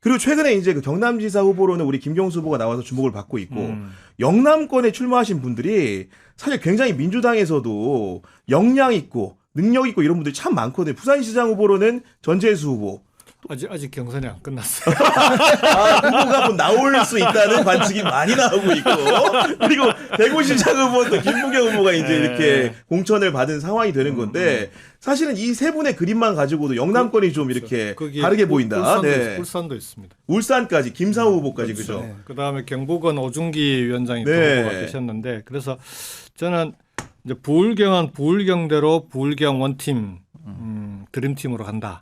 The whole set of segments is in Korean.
그리고 최근에 이제 그 경남지사 후보로는 우리 김경수 후보가 나와서 주목을 받고 있고 영남권에 출마하신 분들이 사실 굉장히 민주당에서도 역량 있고 능력 있고 이런 분들이 참 많거든요. 부산시장 후보로는 전재수 후보. 아직 경선이 안 끝났어요. 후보가 곧 나올 수 있다는 관측이 많이 나오고 있고 그리고 대구시장 후보 또 김부겸 후보가 이제 이렇게 공천을 받은 상황이 되는 건데 사실은 이 세 분의 그림만 가지고도 영남권이 좀 이렇게 다르게 보인다. 울산도 있습니다. 울산까지 김상우 후보까지 그렇죠. 그죠. 그다음에 경북은 오중기 위원장이 또 네. 후보가 계셨는데 그래서 저는 이제 부울경은 부울경대로 부울경 원팀 드림팀으로 간다.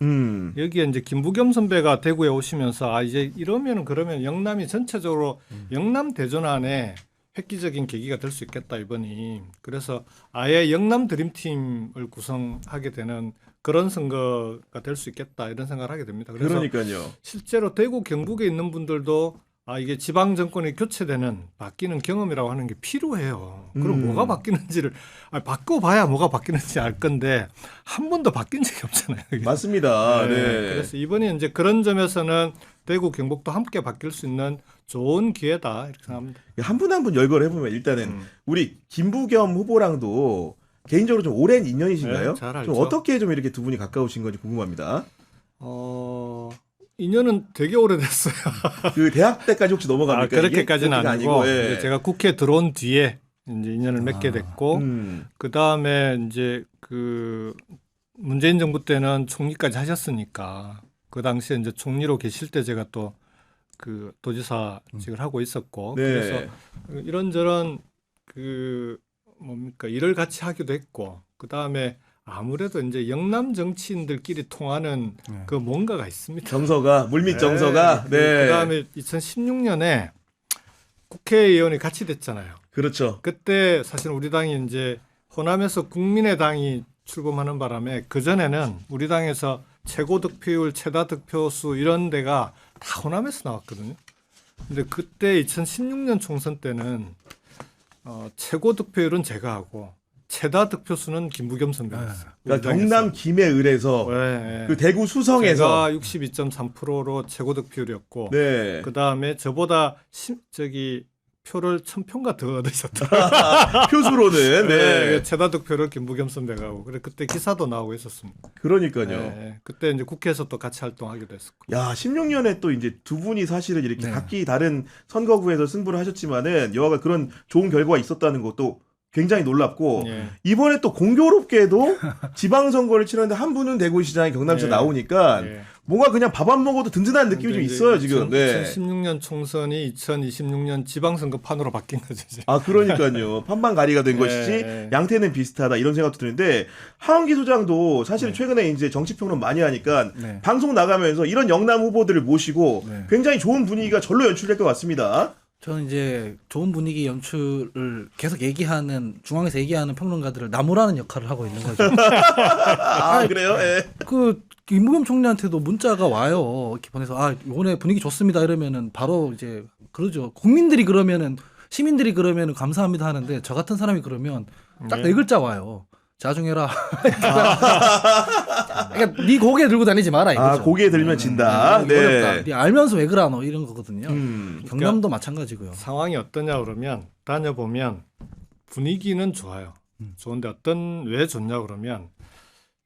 여기에 이제 김부겸 선배가 대구에 오시면서 이제 이러면 그러면 영남이 전체적으로 영남 대전 안에 획기적인 계기가 될 수 있겠다 이번이. 그래서 아예 영남 드림팀을 구성하게 되는 그런 선거가 될 수 있겠다 이런 생각을 하게 됩니다. 그래서 그러니까요. 실제로 대구 경북에 있는 분들도 이게 지방 정권이 교체되는 바뀌는 경험이라고 하는 게 필요해요. 그럼 뭐가 바뀌는지를 바꿔봐야 뭐가 바뀌는지 알 건데 한 번도 바뀐 적이 없잖아요. 맞습니다. 네. 그래서 이번에 이제 그런 점에서는 대구 경북도 함께 바뀔 수 있는 좋은 기회다 이렇게 생각합니다. 한 분 한 분 열거를 해보면 일단은 우리 김부겸 후보랑도 개인적으로 좀 오랜 인연이신가요? 네, 잘 알죠. 좀 어떻게 좀 이렇게 두 분이 가까우신 건지 궁금합니다. 인연은 되게 오래됐어요. 그 대학 때까지 혹시 넘어갑니까? 그렇게까지는 이게? 아니고 예. 이제 제가 국회 들어온 뒤에 이제 인연을 맺게 됐고 그 다음에 이제 그 문재인 정부 때는 총리까지 하셨으니까 그 당시에 이제 총리로 계실 때 제가 또 그 도지사직을 하고 있었고 네. 그래서 이런저런 그 뭡니까 일을 같이 하기도 했고 그 다음에 아무래도 이제 영남 정치인들끼리 통하는 그 뭔가가 있습니다. 정서가 물밑 정서가. 네. 그다음에 2016년에 국회의원이 같이 됐잖아요. 그렇죠. 그때 사실 우리 당이 이제 호남에서 국민의당이 출범하는 바람에 그 전에는 우리 당에서 최고 득표율, 최다 득표수 이런 데가 다 호남에서 나왔거든요. 근데 그때 2016년 총선 때는 최고 득표율은 제가 하고 최다 득표수는 김부겸 선배였어요. 그러니까 경남 김해을에서 네. 그 대구 수성에서 제가 62.3%로 최고 득표율이었고 네. 그 다음에 저보다 표를 1000표인가 더 얻으셨더라고요. 표수로는 네. 최다 득표를 김부겸 선배가 하고 그때 기사도 나오고 있었습니다. 그러니까요. 네. 그때 이제 국회에서 또 같이 활동하기도 했었고. 야, 16년에 또 이제 두 분이 사실은 이렇게 각기 다른 선거구에서 승부를 하셨지만은 여하가 그런 좋은 결과가 있었다는 것도 굉장히 놀랍고 이번에 또 공교롭게도 지방선거를 치렀는데 한 분은 대구시장이 경남시에 나오니까 뭔가 그냥 밥 안 먹어도 든든한 느낌이 좀 있어요 지금. 2016년 총선이 2026년 지방선거 판으로 바뀐 거죠. 이제. 그러니까요. 판반가리가 된 것이지 양태는 비슷하다 이런 생각도 드는데 하은기 소장도 사실은 최근에 이제 정치평론 많이 하니까 방송 나가면서 이런 영남 후보들을 모시고 굉장히 좋은 분위기가 절로 연출될 것 같습니다. 저는 이제 좋은 분위기 연출을 계속 중앙에서 얘기하는 평론가들을 나무라는 역할을 하고 있는 거죠. 그래요? 예. 그 김부겸 총리한테도 문자가 와요. 이렇게 보내서 이번에 분위기 좋습니다 이러면은 바로 이제 그러죠. 국민들이 그러면은 시민들이 그러면은 감사합니다 하는데 저 같은 사람이 그러면 딱 네 글자 와요. 자중해라. 그러니까 네 고개 들고 다니지 마라 이거죠. 고개 들면 진다. 네. 어렵다. 네 알면서 왜 그러노 이런 거거든요. 경남도 그러니까 마찬가지고요. 상황이 어떠냐 그러면 다녀보면 분위기는 좋아요. 좋은데 왜 좋냐 그러면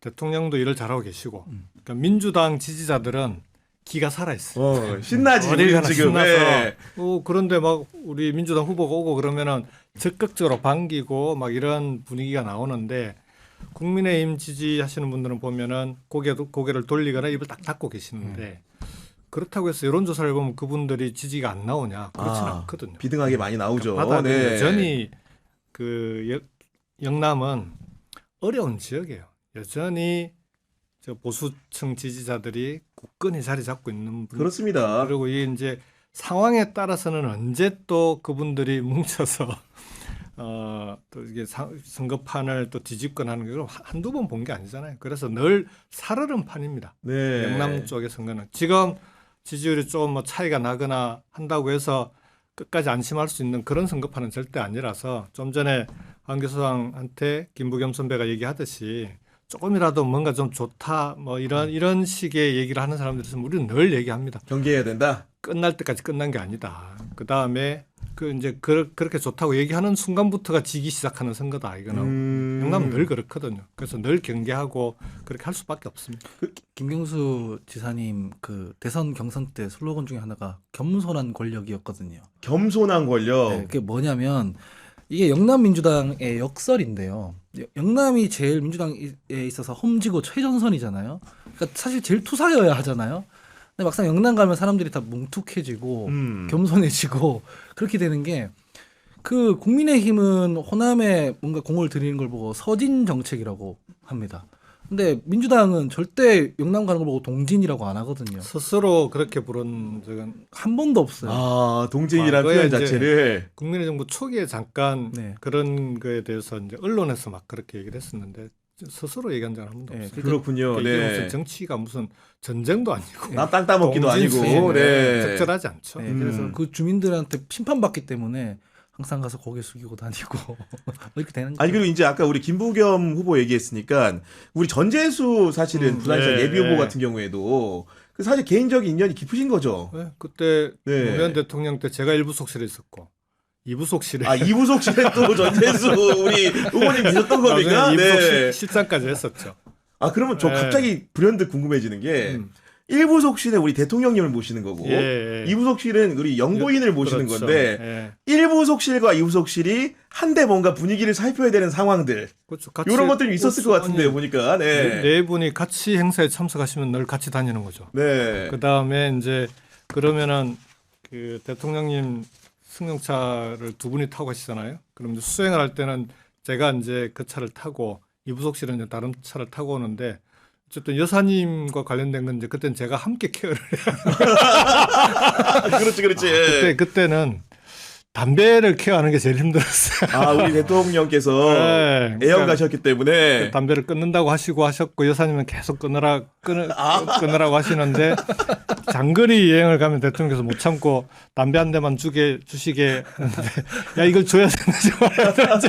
대통령도 일을 잘하고 계시고 그러니까 민주당 지지자들은 기가 살아있어요. 신나지 어딜 가나 지금. 신나서. 그런데 막 우리 민주당 후보가 오고 그러면은 적극적으로 반기고 막 이런 분위기가 나오는데 국민의힘 지지하시는 분들은 보면은 고개를 돌리거나 입을 딱 닫고 계시는데 그렇다고 해서 여론조사를 보면 그분들이 지지가 안 나오냐 그렇지는 않거든요. 비등하게 많이 나오죠. 바닥은 여전히 그 영남은 어려운 지역이에요. 여전히 저 보수층 지지자들이 굳건히 자리 잡고 있는 분. 그렇습니다. 그리고 이게 이제 상황에 따라서는 언제 또 그분들이 뭉쳐서 또 이게 선거판을 또 뒤집거나 하는 게 한두 번 본 게 아니잖아요. 그래서 늘 살얼음 판입니다. 영남 쪽의 선거는 지금 지지율이 좀 뭐 차이가 나거나 한다고 해서 끝까지 안심할 수 있는 그런 선거판은 절대 아니라서 좀 전에 한 교수장한테 김부겸 선배가 얘기하듯이 조금이라도 뭔가 좀 좋다 뭐 이런 식의 얘기를 하는 사람들이 있으면 우리는 늘 얘기합니다. 경계해야 된다. 끝날 때까지 끝난 게 아니다. 그 다음에 그렇게 좋다고 얘기하는 순간부터가 지기 시작하는 선거다. 이거는 영남은 늘 그렇거든요. 그래서 늘 경계하고 그렇게 할 수밖에 없습니다. 김경수 지사님 그 대선 경선 때 슬로건 중에 하나가 겸손한 권력이었거든요. 겸손한 권력. 네, 그게 뭐냐면 이게 영남 민주당의 역설인데요. 영남이 제일 민주당에 있어서 험지고 최전선이잖아요. 그러니까 사실 제일 투사여야 하잖아요. 근데 막상 영남 가면 사람들이 다 뭉툭해지고 겸손해지고 그렇게 되는 게 그 국민의힘은 호남에 뭔가 공을 들이는 걸 보고 서진 정책이라고 합니다. 근데 민주당은 절대 영남 가는 걸 보고 동진이라고 안 하거든요. 스스로 그렇게 부른 적은 한 번도 없어요. 아, 동진이라는 과거에 표현 이제 자체를. 국민의 정부 초기에 잠깐 네. 그런 거에 대해서 이제 언론에서 막 그렇게 얘기를 했었는데 스스로 얘기한 적은 한 번도 네, 없어요. 그렇군요. 이게 네. 무슨 정치가 무슨 전쟁도 아니고 나 땅 따먹기도 동진 아니고. 네. 적절하지 않죠. 네, 그래서 그 주민들한테 심판받기 때문에 항상 가서 고개 숙이고 다니고 이렇게 되는 아니 거죠. 그리고 이제 아까 우리 김부겸 후보 얘기했으니까 우리 전재수 사실은 부산시장 네, 예비 후보 네. 같은 경우에도 그 사실 개인적인 인연이 깊으신 거죠. 네, 그때 네. 노무현 대통령 때 제가 1부속실에 있었고 2부속실에 아 이부속실에 또 전재수 우리 후보님 계셨던 겁니까? 네. 실장까지 했었죠. 아 그러면 저 네. 갑자기 불현듯 궁금해지는 게 1부속실에 우리 대통령님을 모시는 거고 예, 예. 2부속실은 우리 영부인을 모시는 그렇죠. 건데 예. 1부속실과 2부속실이 한데 뭔가 분위기를 살펴야 되는 상황들 그렇죠. 같이 이런 것들이 있었을 것 같은데요 아니, 보니까 네. 네 분이 같이 행사에 참석하시면 늘 같이 다니는 거죠. 네. 그 다음에 이제 그러면은 그 대통령님 승용차를 두 분이 타고 가시잖아요. 그럼 이제 수행을 할 때는 제가 이제 그 차를 타고 이부속실은 이제 다른 차를 타고 오는데 어쨌든 여사님과 관련된 건 이제 그때는 제가 함께 케어를 해요. 그렇지 그렇지. 그때는 담배를 케어하는 게 제일 힘들었어요. 아 우리 대통령께서 네, 애연 가셨기 때문에 담배를 끊는다고 하셨고 여사님은 계속 끊으라고 하시는데 장거리 여행을 가면 대통령께서 못 참고 담배 한 대만 주시게 하는데 야 이걸 줘야 되는지 말아야 되는지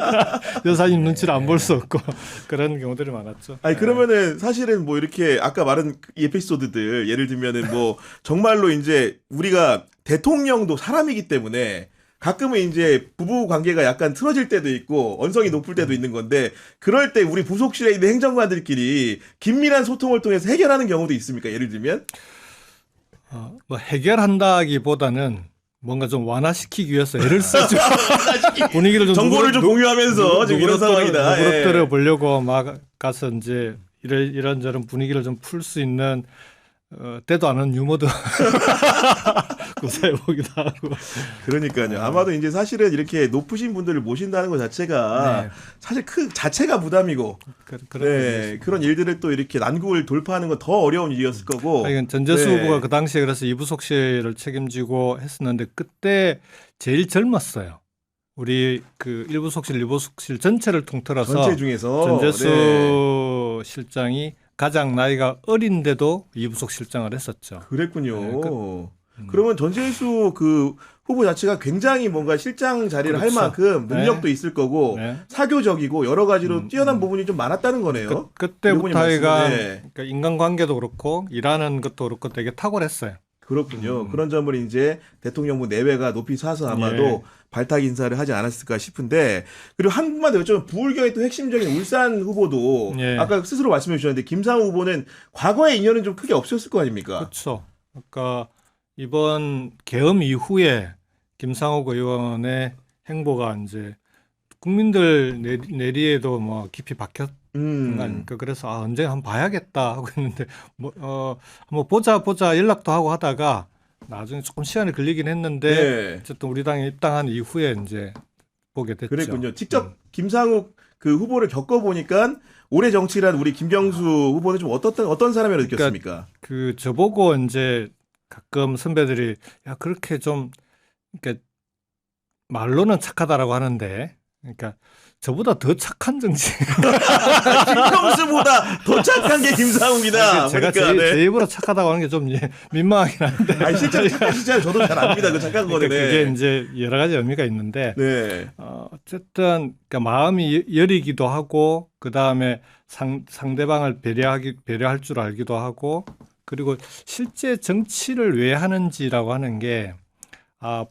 여사님 눈치를 안 볼 수 없고 그런 경우들이 많았죠. 아니 그러면은 사실은 뭐 이렇게 아까 말한 이 에피소드들 예를 들면은 뭐 정말로 이제 우리가 대통령도 사람이기 때문에 가끔은 이제 부부 관계가 약간 틀어질 때도 있고 언성이 높을 때도 있는 건데 그럴 때 우리 부속실에 있는 행정관들끼리 긴밀한 소통을 통해서 해결하는 경우도 있습니까? 예를 들면 뭐 해결한다기보다는 뭔가 좀 완화시키기 위해서 애를 쓰죠. 분위기를 좀 정보를 좀 공유하면서 지금 이런 상황이다. 누그러뜨려 예. 보려고 막 가서 이제 이런저런 분위기를 좀 풀 수 있는 때도 않은 유머도 구사해보기도 하고. 그러니까요. 아마도 이제 사실은 이렇게 높으신 분들을 모신다는 것 자체가 네. 사실 자체가 부담이고 네, 그런 일들을 또 이렇게 난국을 돌파하는 건 더 어려운 일이었을 거고. 이건 전재수 네. 후보가 그 당시에 그래서 이부속실을 책임지고 했었는데 그때 제일 젊었어요. 우리 그 1부속실, 2부속실 전체를 통틀어서 전체 중에서 전재수 네. 실장이 가장 나이가 어린데도 이부속 실장을 했었죠. 그랬군요. 네, 그러면 전재수 그 후보 자체가 굉장히 뭔가 실장 자리를 할 그렇죠. 만큼 능력도 네. 있을 거고 네. 사교적이고 여러 가지로 뛰어난 부분이 좀 많았다는 거네요. 그때부터 일본이 아이가 말씀에. 그러니까 인간관계도 그렇고 일하는 것도 그렇고 되게 탁월했어요. 그렇군요. 그런 점을 이제 대통령부 내외가 높이 사서 아마도 예. 발탁 인사를 하지 않았을까 싶은데 그리고 한 분만 더 여쭤보면 부울경의 또 핵심적인 울산 후보도 예. 아까 스스로 말씀해 주셨는데 김상우 후보는 과거의 인연은 좀 크게 없었을 거 아닙니까? 그렇죠. 그러니까 이번 계엄 이후에 김상옥 의원의 행보가 이제 국민들 내리에도 뭐 깊이 박혔 거 아닙니까? 그래서 언제 한번 봐야겠다 하고 있는데 한번 보자 연락도 하고 하다가 나중에 조금 시간이 걸리긴 했는데 네. 어쨌든 우리 당에 입당한 이후에 이제 보게 됐죠. 그랬군요. 직접 김상욱 그 후보를 겪어보니까 올해 정치란 우리 김경수 후보는 좀 어떤 사람이라 느꼈습니까? 그 저보고 이제 가끔 선배들이 야 그렇게 좀 그러니까 말로는 착하다라고 하는데 그러니까 저보다 더 착한 정치. 김경수보다 더 착한 게 김상욱이다. 제가 그러니까, 제 입으로 착하다고 하는 게 좀 민망하긴 한데. 아니 실제로 착하시잖아요. 저도 잘 압니다. 그 착한 거는. 그러니까 그게 이제 여러 가지 의미가 있는데 네. 어쨌든 그러니까 마음이 여리기도 하고 그 다음에 상대방을 배려할 줄 알기도 하고 그리고 실제 정치를 왜 하는지라고 하는 게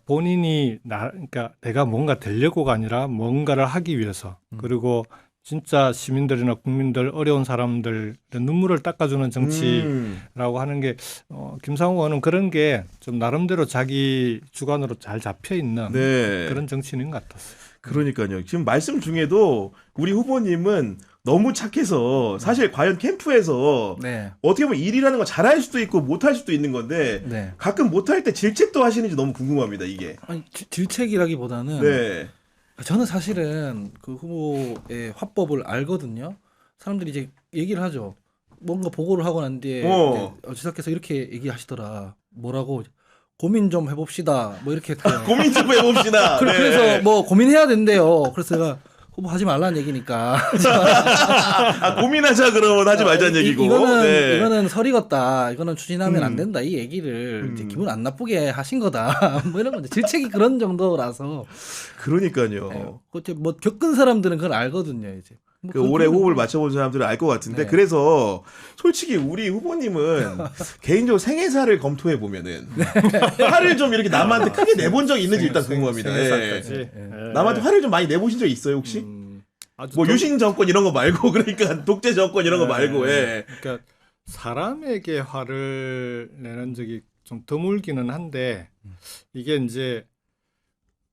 본인이 그러니까 내가 뭔가 되려고가 아니라 뭔가를 하기 위해서 그리고 진짜 시민들이나 국민들 어려운 사람들 눈물을 닦아주는 정치라고 하는 게 김상호 의원은 그런 게 좀 나름대로 자기 주관으로 잘 잡혀 있는 네. 그런 정치인인 것 같았어요. 그러니까요. 지금 말씀 중에도 우리 후보님은 너무 착해서 사실 과연 캠프에서 네. 어떻게 보면 일이라는 거 잘할 수도 있고 못할 수도 있는 건데 네. 가끔 못할 때 질책도 하시는지 너무 궁금합니다. 이게. 아니, 질책이라기보다는 네. 저는 사실은 그 후보의 화법을 알거든요. 사람들이 이제 얘기를 하죠. 뭔가 보고를 하고 난 뒤에 지사께서 이렇게 얘기하시더라. 뭐라고 고민 좀 해봅시다. 뭐 이렇게 했대요. 고민 좀 해봅시다. 네. 그래서 뭐 고민해야 된대요. 그래서 제가 후보 하지 말라는 얘기니까. 고민하자 그러면 하지 말자는 얘기고. 이거는 설이겠다. 이거는 추진하면 안 된다. 이 얘기를 이제 기분 안 나쁘게 하신 거다. 뭐 이런 건데 질책이 그런 정도라서. 그러니까요. 네. 뭐 겪은 사람들은 그걸 알거든요. 이제. 그 올해 호흡을 맞춰본 사람들은 알 것 같은데 네. 그래서 솔직히 우리 후보님은 개인적으로 생애사를 검토해 보면은 화를 좀 이렇게 남한테 크게 내본 적이 있는지 일단 궁금합니다. 생애사까지. 남한테 화를 좀 많이 내보신 적 있어요 혹시? 뭐 유신 정권 이런 거 말고 그러니까 독재 정권 이런 거 말고. 그러니까 사람에게 화를 내는 적이 좀 드물기는 한데 이게 이제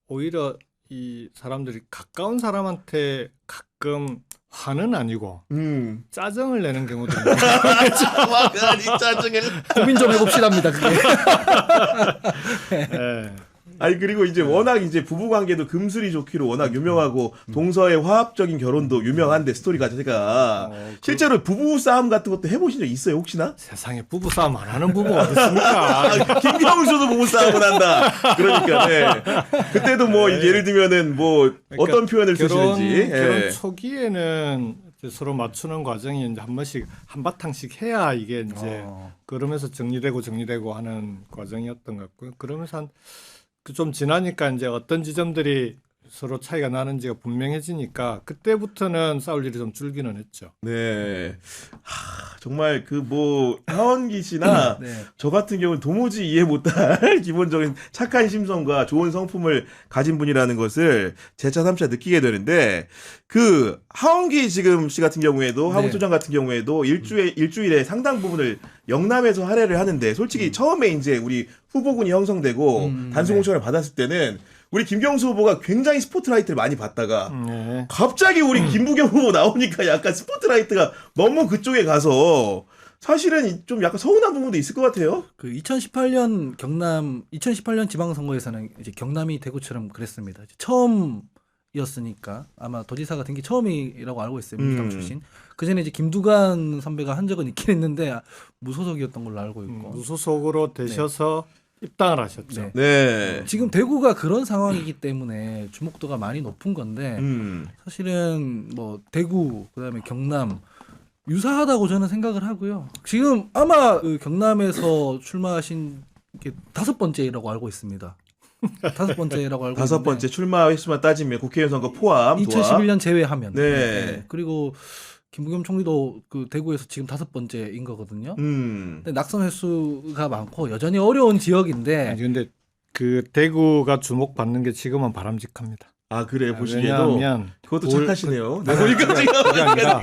오히려 이 사람들이 가까운 사람한테 가끔 화는 아니고 짜증을 내는 경우도 있는 아니 짜증을 고민 좀 해봅시다입니다. 그게. 네. 아니 그리고 이제 워낙 이제 부부 관계도 금슬이 좋기로 워낙 유명하고 동서의 화합적인 결혼도 유명한데 스토리 자체가 실제로 부부 싸움 같은 것도 해보신 적 있어요 혹시나? 세상에 부부 싸움 안 하는 부부가 어디 있습니까? 김경수도 부부 싸움을 한다. 그러니까 네. 그때도 뭐 예를 들면은 뭐 그러니까 어떤 표현을 쓰시는지. 결혼 초기에는 이제 서로 맞추는 과정이 이제 한 번씩 한바탕씩 해야 이게 이제 그러면서 정리되고 하는 과정이었던 것 같고요. 그러면서 좀 지나니까 이제 어떤 지점들이 서로 차이가 나는지가 분명해지니까 그때부터는 싸울 일이 좀 줄기는 했죠. 네. 정말 그 뭐 하원기 씨나 네. 저 같은 경우는 도무지 이해 못할 기본적인 착한 심성과 좋은 성품을 가진 분이라는 것을 재차 3차 느끼게 되는데 그 하원기 지금 씨 같은 경우에도 하원소장 같은 경우에도 일주일에 상당 부분을 영남에서 할애를 하는데 솔직히 처음에 이제 우리 후보군이 형성되고 단수 공천을 받았을 때는 우리 김경수 후보가 굉장히 스포트라이트를 많이 받다가 갑자기 우리 김부겸 후보 나오니까 약간 스포트라이트가 너무 그쪽에 가서 사실은 좀 약간 서운한 부분도 있을 것 같아요. 그 2018년 지방선거에서는 이제 경남이 대구처럼 그랬습니다. 이제 처음이었으니까 아마 도지사가 된 게 처음이라고 알고 있어요. 민주당 출신. 그 전에 이제 김두관 선배가 한 적은 있긴 했는데 무소속이었던 걸로 알고 있고. 무소속으로 되셔서 입당을 하셨죠. 네. 지금 대구가 그런 상황이기 때문에 주목도가 많이 높은 건데 사실은 뭐 대구 그다음에 경남 유사하다고 저는 생각을 하고요. 지금 아마 그 경남에서 출마하신 게 5번째라고 알고 있습니다. 5번째라고 알고 다섯 있는데 번째 출마 횟수만 따지면 국회의원 선거 포함 2011년 제외하면. 네. 그리고 김부겸 총리도 그 대구에서 지금 5번째인 거거든요. 근데 낙선 횟수가 많고 여전히 어려운 지역인데. 아니, 근데 그 대구가 주목받는 게 지금은 바람직합니다. 아 그래 보시기에도 왜냐하면 그것도 착하시네요. 네. 그게 아니라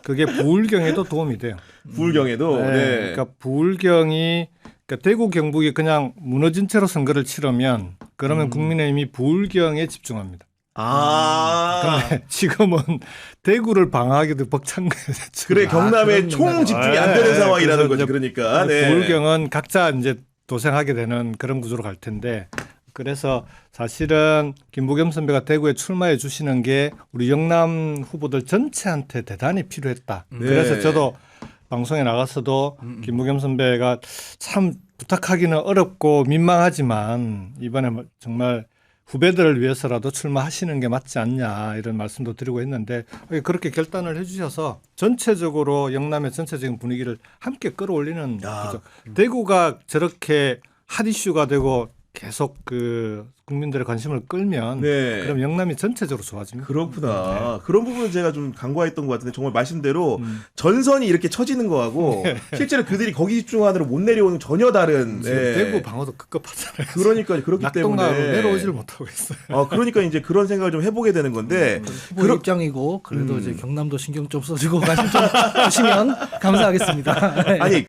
그게 부울경에도 도움이 돼요. 부울경에도. 네. 그러니까 부울경이 그러니까 대구 경북이 그냥 무너진 채로 선거를 치르면 그러면 국민의힘이 부울경에 집중합니다. 근데 지금은 대구를 방어하기도 벅찬 거예요. 그래 경남에 총 집중이 안 되는 상황이라는 거죠. 그러니까 부울경은 각자 이제 도생하게 되는 그런 구조로 갈 텐데 그래서 사실은 김부겸 선배가 대구에 출마해 주시는 게 우리 영남 후보들 전체한테 대단히 필요했다. 그래서 저도 방송에 나가서도 김부겸 선배가 참 부탁하기는 어렵고 민망하지만 이번에 정말 후배들을 위해서라도 출마하시는 게 맞지 않냐 이런 말씀도 드리고 했는데 그렇게 결단을 해주셔서 전체적으로 영남의 전체적인 분위기를 함께 끌어올리는 거죠. 대구가 저렇게 핫 이슈가 되고 계속 그 국민들의 관심을 끌면 네. 그럼 영남이 전체적으로 좋아집니다. 그렇구나. 그런 부분은 제가 좀 간과했던 것 같은데 정말 말씀대로 전선이 이렇게 처지는 거하고 실제로 그들이 거기 집중하느라 못 내려오는 전혀 다른. 지금 네. 대구 방어도 급급하잖아요. 그러니까 그렇기 낙동강으로 때문에 내려오지를 못하고 있어요. 그러니까 이제 그런 생각을 좀 해보게 되는 건데 후보 입장이고 그래도 이제 경남도 신경 좀 써주고 관심 좀 주시면 감사하겠습니다. 네. 아니